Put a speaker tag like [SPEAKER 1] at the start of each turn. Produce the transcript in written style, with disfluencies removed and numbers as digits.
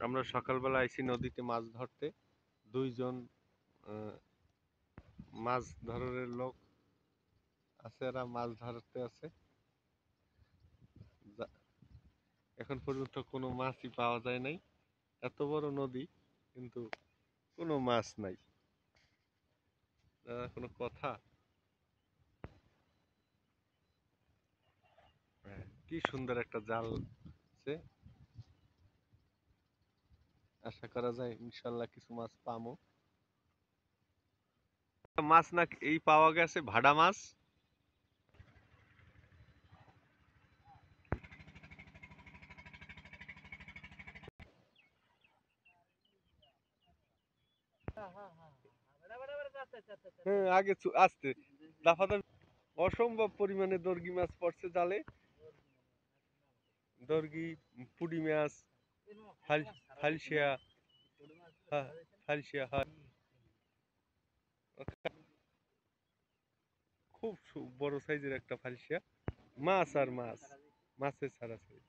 [SPEAKER 1] আমরা সকালবেলা আইছি নদীতে মাছ ধরতে। দুইজন আহ, মাছ ধরার লোক আছে, এরা মাছ ধরতে আছে। যা- এখন পর্যন্ত কোনো মাছই পাওয়া যায় নাই। এত বড় নদী, কিন্তু কোনো মাছ নাই। কোনো কথা? হ্যাঁ, কি সুন্দর একটা জাল আছে। আশা করা যায় ইনশাল্লাহ কিছু মাছ পাবো। মাছ না এই পাওয়া গেছে ভাডা মাছ। হ্যাঁ, আগে আসতে দাফাদাফি। অসম্ভব পরিমাণে দর্গি মাছ পড়ছে জালে। দর্গি, পুঁটি মাছ, ফালসিয়া, হ্যাঁ, ফালসিয়া, হ্যাঁ। খুব বড় সাইজের একটা ফালসিয়া। মাছ আর মাছ, মাছের ছাড়া ছাড়ি।